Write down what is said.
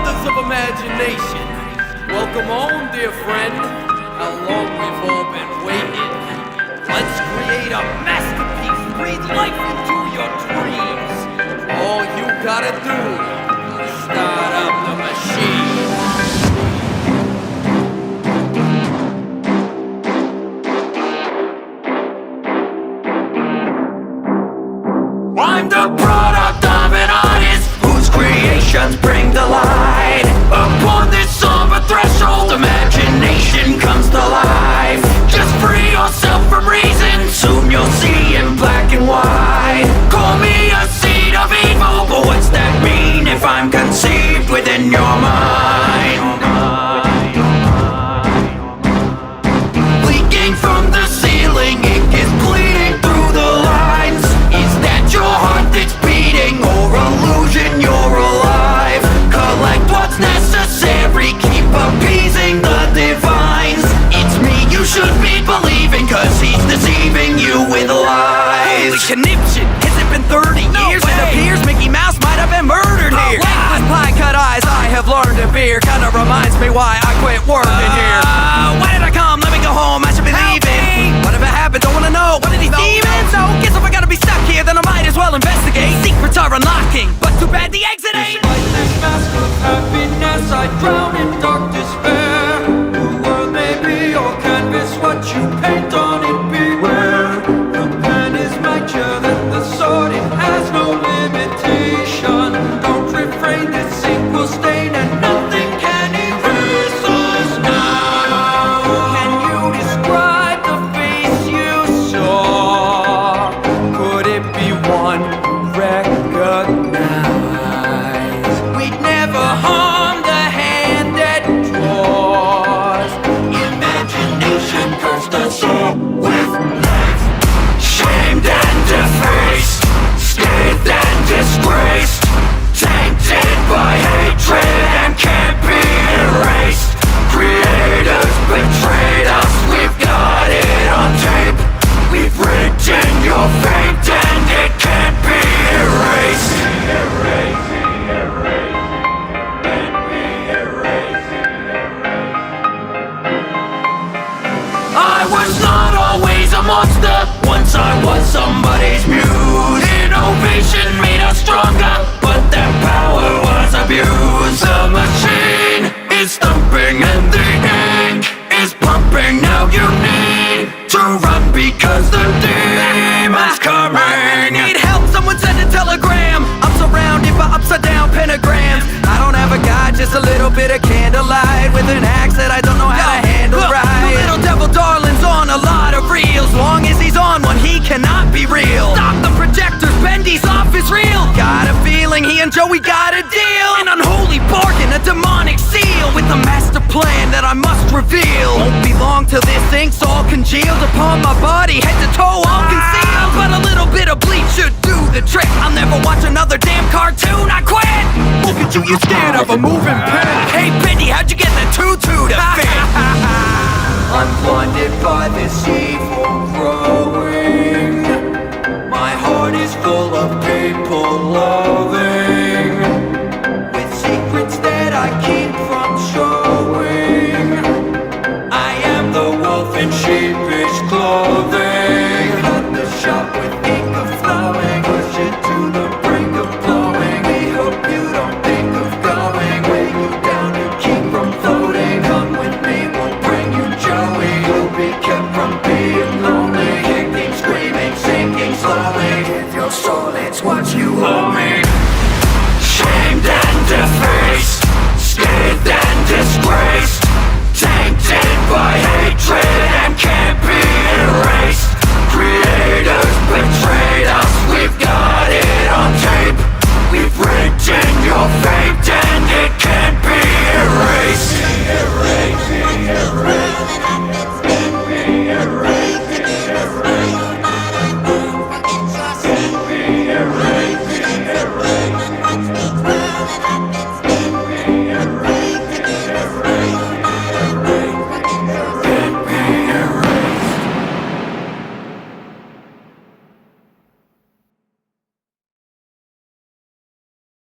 wonders of imagination. Welcome home, dear friend. How long we've all been waiting. Let's create a masterpiece. Breathe life into your dreams. All you gotta do is start up the machine. I'm the product of an artist whose creations bring delight. Upon this somber threshold, imagination comes to life. Just free yourself from reason, soon you'll see in black and white. Call me a seed of evil, but what's that mean if I'm conceived within your mind? Leaking from the ceiling, ink is bleeding through the lines. Is that your heart that's beating, or illusion you're alive? Collect what's necessary, keep appeasing the divines. It's me you should be believing, cause he's deceiving you with lies. Holy conniption, has it been 30 years? It appears Mickey Mouse might have been murdered here. Lifeless pie cut eyes, I have learned to fear. Kinda reminds me why I quit working here. Why did I come? Let me go home, I should be leaving. Whatever happened, don't wanna know. What did he demons? No, guess if I gotta be stuck here, then I might as well investigate. Secrets are unlocking, but too bad the exit ain't. Despite this mask of happiness, I drown in dark despair. The world may be your canvas, what you paint on it, beware. The pen is mightier than the sword, it has no limitation. Don't refrain, this ink will stain and nothing can erase us now. Can you describe the face you saw? Could it be one recognized? We'd never harm the hand that draws. Imagination cursed us all with life. Shamed and defaced, scathed and disgraced, tainted by hatred and can't be erased. Creators betrayed us, we've got it on tape. We've written your fate and it can't be erased. I was not always a monster, once I was somebody's muse. Innovation made us stronger, but that power was abused. The machine is thumping and the ink is pumping. Now you need to run because the demon's coming. I need help, someone send a telegram. I'm surrounded by upside down pentagrams. I don't have a guide, just a little bit of candlelight with an axe that I don't know how to handle right. The little devil darling's on a lot of reels. Long as he's on one, he cannot be real. Stop the projectors, Bendy's off his reel. Got a feeling he and Joey got a deal. An unholy bargain, a demonic seal, with a master plan that I must reveal. Won't be long till this ink's all congealed upon my body, head to toe all concealed. But a little bit of bleach should do the trick. I'll never watch another damn cartoon, I quit. Look at you, you scared of a moving pen. Hey Bendy, how'd you get the tutu to fit? I'm blinded by this evil growing. My heart is full of people loving, with secrets that I keep from showing. I am the wolf in sheepish clothing. Cut the shop with ink of flowing, push it to the brink of blowing. We hope you don't think of going, weigh you down to keep from floating. Come with me, we'll bring you Joey. You'll be kept from being lonely, kicking, screaming, sinking slowly. With your soul, it's what you owe me.